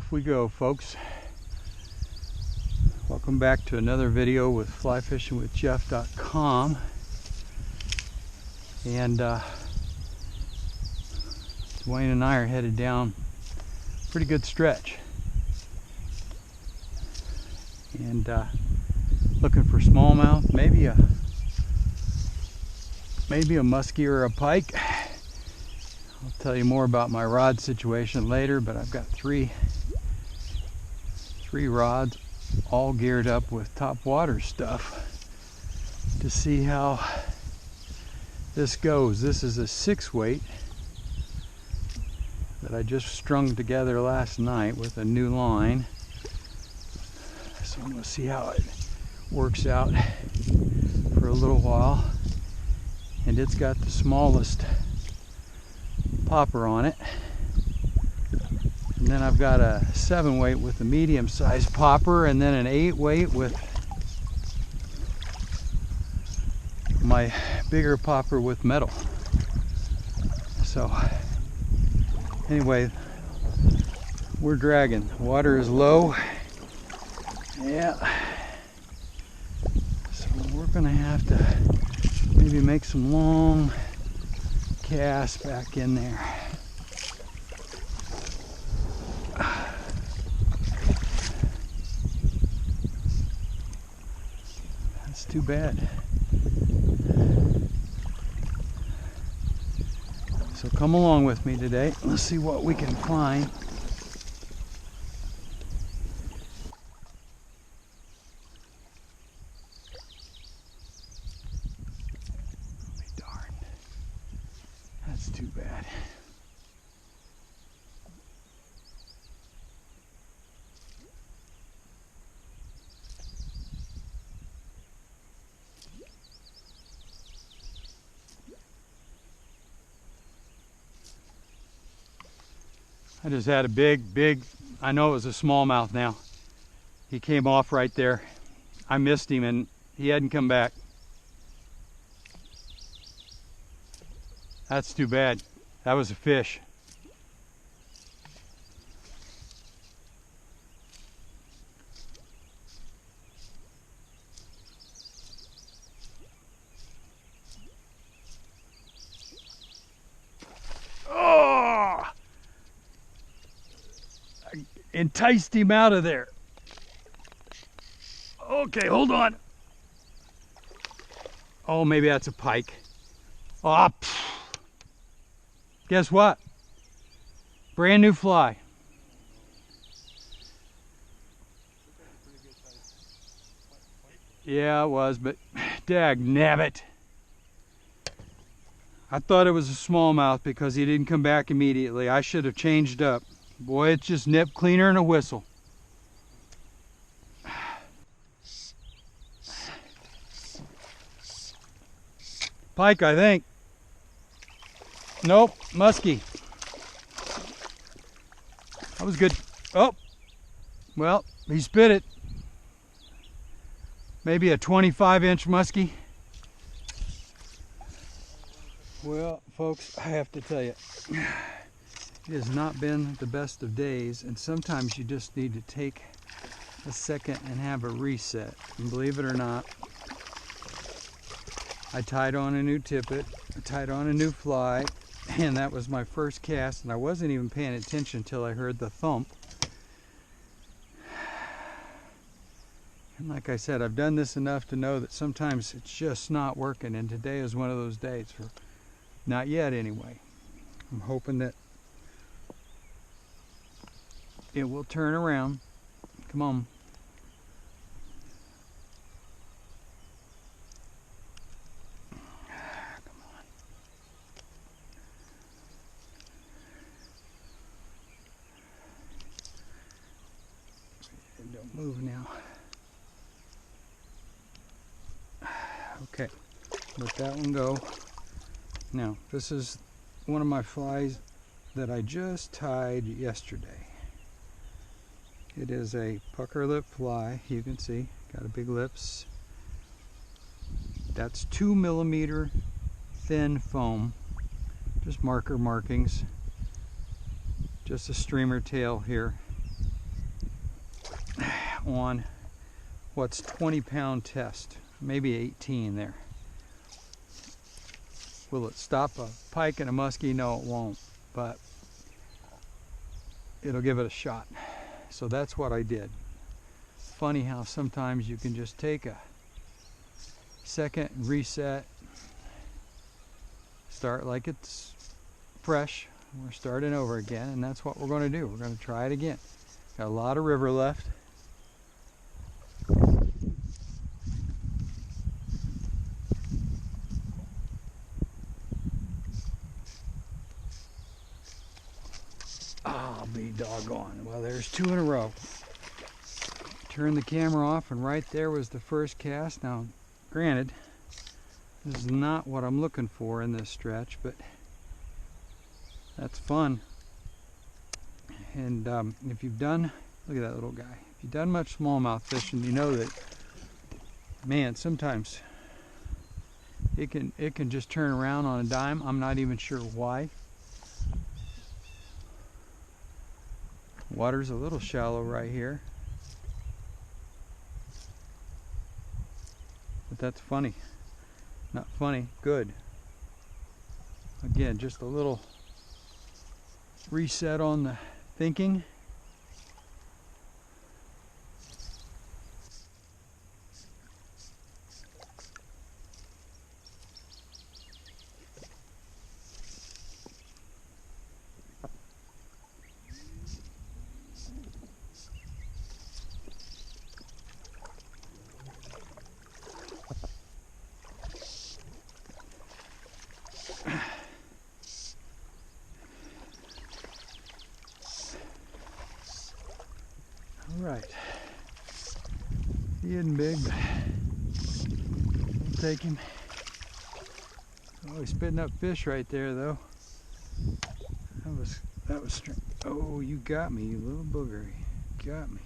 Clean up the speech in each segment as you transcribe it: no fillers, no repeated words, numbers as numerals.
off we go, folks. Welcome back to another video with flyfishingwithjeff.com. And Dwayne and I are headed down a pretty good stretch, and looking for smallmouth, maybe a muskie or a pike. I'll tell you more about my rod situation later, but I've got three rods all geared up with top water stuff to see how this goes. This is a 6-weight that I just strung together last night with a new line, so I'm going to see how it works out for a little while. And it's got the smallest popper on it, and then I've got a 7-weight with a medium-sized popper, and then an 8-weight with my bigger popper with metal. So anyway, we're dragging. Water is low. Yeah. So we're gonna have to maybe make some long casts back in there. That's too bad. So come along with me today. Let's see what we can find. Darn. That's too bad. I just had a big, I know it was a smallmouth now. He came off right there. I missed him and he hadn't come back. That's too bad. That was a fish. Oh! I enticed him out of there. Okay, hold on. Oh, maybe that's a pike. Oh, guess what? Brand new fly. Yeah, it was, but dag nabbit. I thought it was a smallmouth because he didn't come back immediately. I should have changed up. Boy, it's just nip cleaner than a whistle. Pike, I think. Nope, muskie. That was good. Oh, well, he spit it. Maybe a 25-inch muskie. Well, folks, I have to tell you, it has not been the best of days, and sometimes you just need to take a second and have a reset. And believe it or not, I tied on a new tippet, I tied on a new fly, and that was my first cast, and I wasn't even paying attention until I heard the thump. And like I said, I've done this enough to know that sometimes it's just not working, and today is one of those days. For not yet anyway. I'm hoping that it will turn around. Come on. Don't move now. Okay, let that one go. Now, this is one of my flies that I just tied yesterday. It is a pucker lip fly. You can see, got a big lips. That's 2 millimeter thin foam, just marker markings, just a streamer tail here. on what's 20-pound test, maybe 18 there. Will it stop a pike and a muskie? No, it won't, but it'll give it a shot. So that's what I did. Funny how sometimes you can just take a second and reset, start like it's fresh. We're starting over again, and that's what we're going to do. We're going to try it again. Got a lot of river left. I'll be doggone. Well, there's two in a row. Turn the camera off, and right there was the first cast. Now, granted, this is not what I'm looking for in this stretch, but that's fun. And if you've done, look at that little guy. If you've done much smallmouth fishing, you know that, man, sometimes it can just turn around on a dime. I'm not even sure why. Water's a little shallow right here, but that's funny. Not funny, good. Again, just a little reset on the thinking. All right, he isn't big, but we'll take him. Oh, he's spitting up fish right there, though. That was strange. Oh, you got me, you little booger. You got me.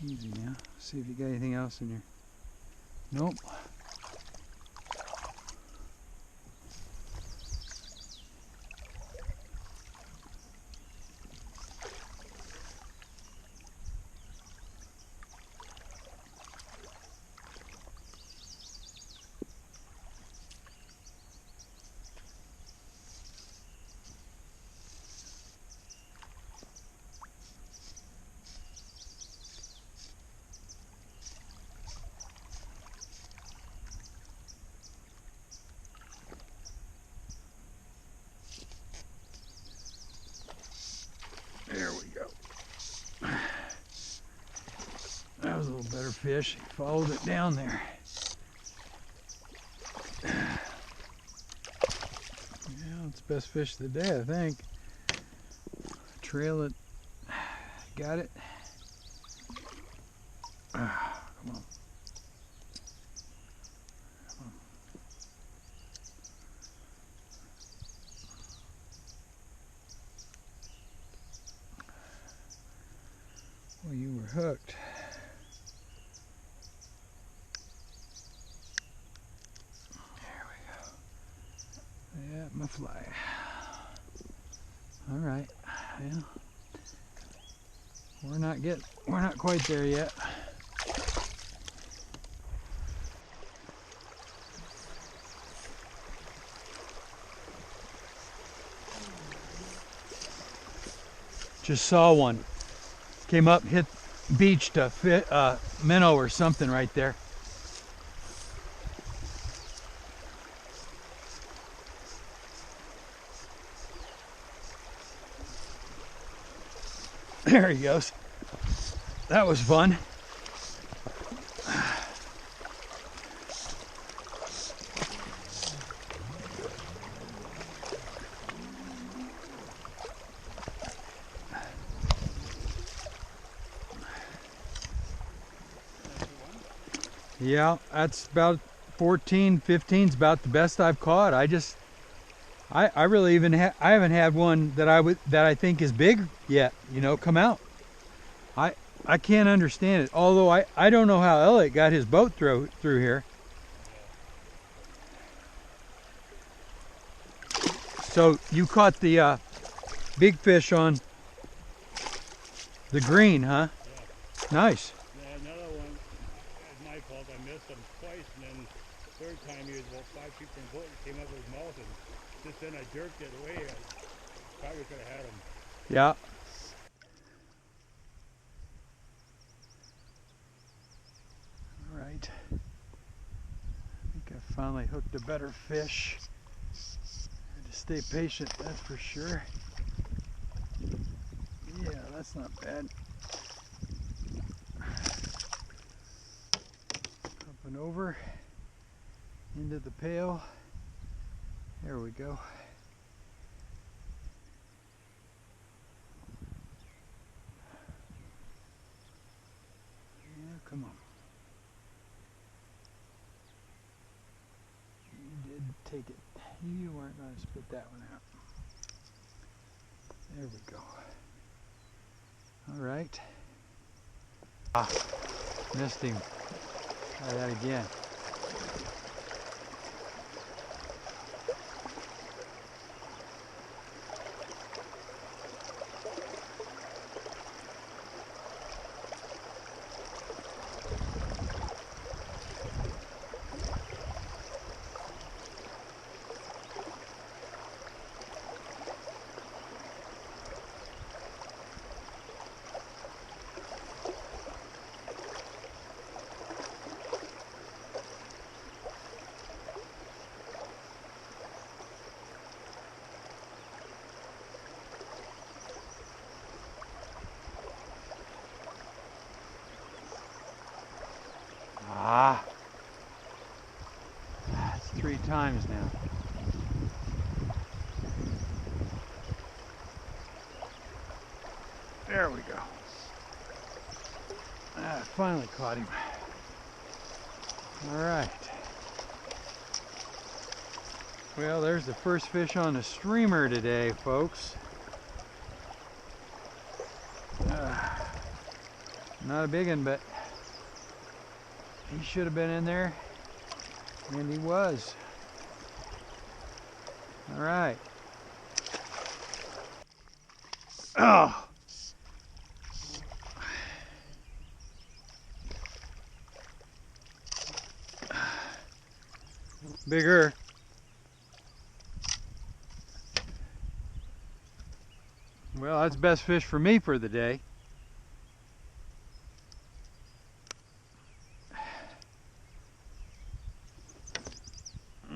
Easy now. See if you got anything else in here. Nope. There we go. That was a little better fish. He followed it down there. Yeah, it's the best fish of the day, I think. Trail it. Got it. Come on. Well, you were hooked. There we go. Yeah, my fly. All right. Yeah. We're not quite there yet. Just saw one. Came up, hit, beached a minnow or something right there. There he goes. That was fun. Yeah, that's about 14, 15 is about the best I've caught. I really I haven't had one that I think is big yet, you know, come out. I can't understand it. Although I don't know how Elliot got his boat through here. So you caught the big fish on The green, huh? Yeah. Nice. Another one, it's my fault, I missed him twice, and then third time he was about 5 feet from the boat and came up with his mouth, and just then I jerked it away. I probably could have had him. Yeah. All right. I think I finally hooked a better fish. Had to stay patient, that's for sure. Yeah, that's not bad. Up and over into the pail. There we go. Yeah, come on. You did take it. You weren't going to spit that one out. There we go. All right. Ah, missed him. Try that again. Ah, that's 3 times now. There we go. I finally caught him. All right. Well, there's the first fish on the streamer today, folks. Not a big one, but he should have been in there, and he was. All right. Oh. Bigger. Well, that's best fish for me for the day.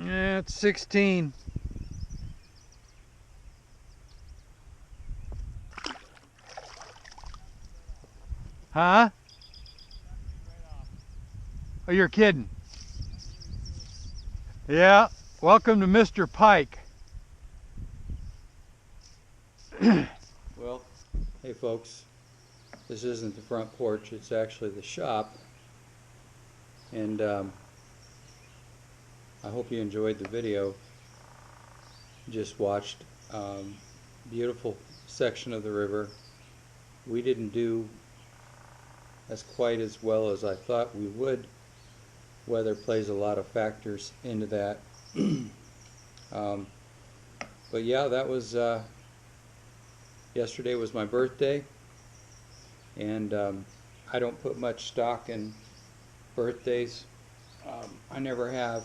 Yeah, it's 16. Huh? Oh, you're kidding. Yeah, welcome to Mr. Pike. Well, hey folks, this isn't the front porch, it's actually the shop. And I hope you enjoyed the video. Just watched beautiful section of the river. We didn't do as quite as well as I thought we would. Weather plays a lot of factors into that. But yeah, that was yesterday was my birthday, and I don't put much stock in birthdays. I never have.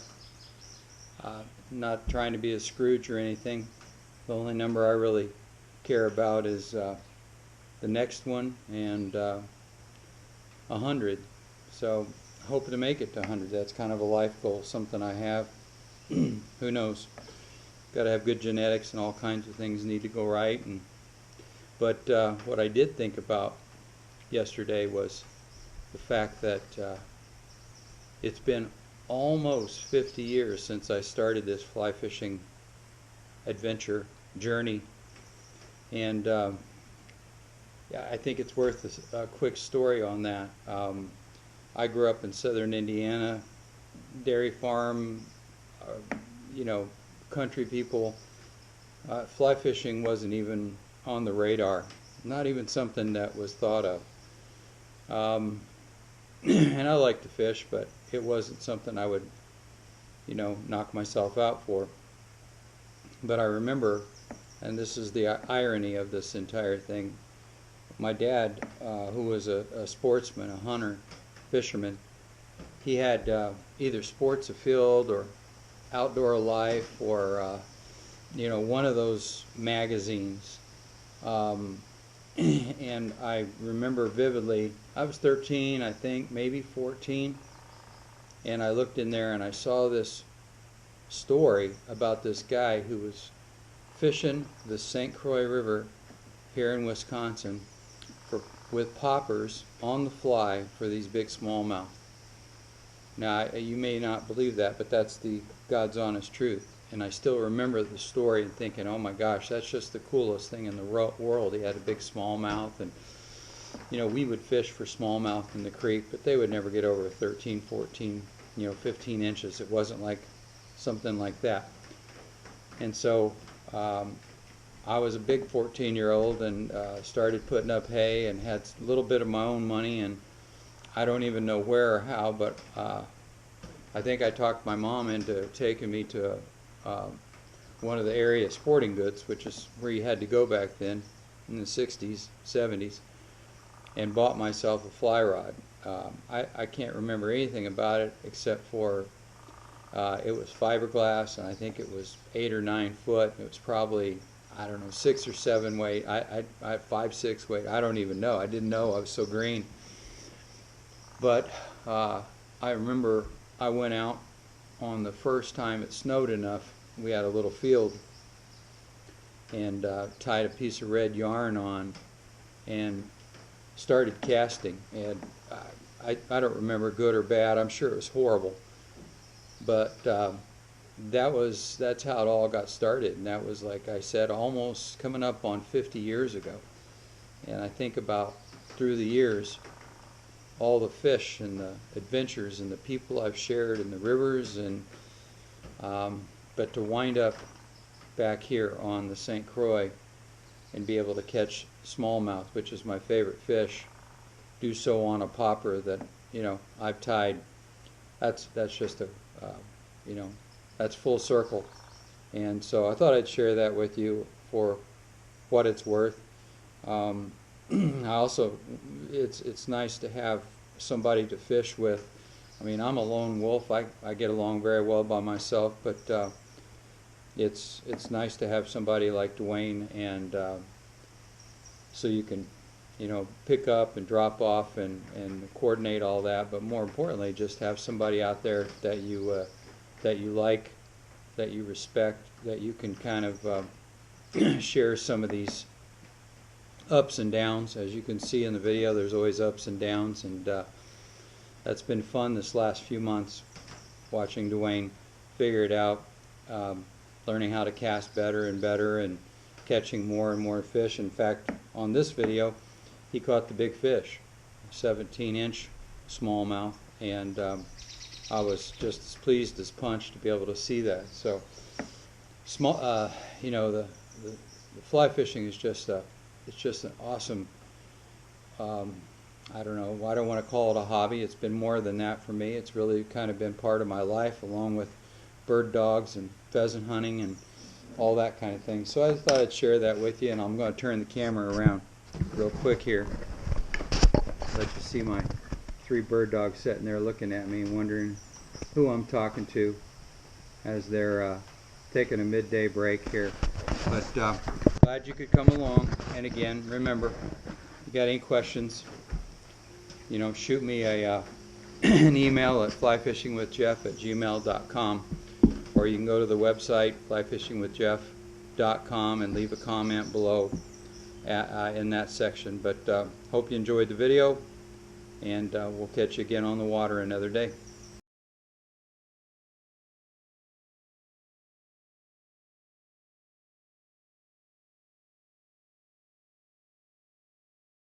Not trying to be a Scrooge or anything. The only number I really care about is the next one, and 100. So hoping to make it to 100. That's kind of a life goal, something I have. Who knows? Got to have good genetics, and all kinds of things need to go right. But what I did think about yesterday was the fact that it's been almost 50 years since I started this fly fishing adventure journey, and yeah, I think it's worth a quick story on that. I grew up in southern Indiana, dairy farm, you know, country people. Fly fishing wasn't even on the radar, not even something that was thought of. And I like to fish, but it wasn't something I would, you know, knock myself out for. But I remember, and this is the irony of this entire thing, my dad, who was a sportsman, a hunter, fisherman, he had either Sports Afield or Outdoor Life or one of those magazines. And I remember vividly, I was 13, I think, maybe 14, and I looked in there and I saw this story about this guy who was fishing the St. Croix River here in Wisconsin with poppers on the fly for these big smallmouth. Now, you may not believe that, but that's the God's honest truth. And I still remember the story and thinking, oh my gosh, that's just the coolest thing in the world. He had a big smallmouth, and we would fish for smallmouth in the creek, but they would never get over 13, 14, 15 inches. It wasn't like something like that. And so I was a big 14-year-old and started putting up hay and had a little bit of my own money, and I don't even know where or how, but I think I talked my mom into taking me to one of the area sporting goods, which is where you had to go back then in the 60s, 70s, and bought myself a fly rod. I can't remember anything about it except for it was fiberglass, and I think it was 8 or 9 foot. It was probably, I don't know, 6 or 7 weight. I 5, 6 weight. I don't even know. I didn't know. I was so green. But I remember I went out on the first time it snowed enough. We had a little field, and tied a piece of red yarn on and started casting. And I don't remember good or bad. I'm sure it was horrible. But that's how it all got started. And that was, like I said, almost coming up on 50 years ago. And I think about through the years, all the fish and the adventures and the people I've shared and the rivers, and but to wind up back here on the St. Croix and be able to catch smallmouth, which is my favorite fish, do so on a popper that I've tied. That's just a that's full circle. And so I thought I'd share that with you for what it's worth. I also, it's nice to have somebody to fish with. I mean, I'm a lone wolf. I get along very well by myself, but it's nice to have somebody like Dwayne, and so you can pick up and drop off and coordinate all that. But more importantly, just have somebody out there that you like, that you respect, that you can kind of share some of these ups and downs. As you can see in the video, there's always ups and downs, and that's been fun this last few months, watching Dwayne figure it out, learning how to cast better and better, and catching more and more fish. In fact, on this video, he caught the big fish, 17-inch smallmouth, and I was just as pleased as punch to be able to see that. So, small, the fly fishing is just it's just an awesome, I don't know, I don't want to call it a hobby. It's been more than that for me. It's really kind of been part of my life, along with bird dogs and pheasant hunting and all that kind of thing. So I thought I'd share that with you, and I'm going to turn the camera around real quick here. Let you see my 3 bird dogs sitting there looking at me and wondering who I'm talking to as they're taking a midday break here. But glad you could come along. And again, remember, if you got any questions, shoot me an email at flyfishingwithjeff@gmail.com, or you can go to the website flyfishingwithjeff.com and leave a comment below in that section. But hope you enjoyed the video, and we'll catch you again on the water another day.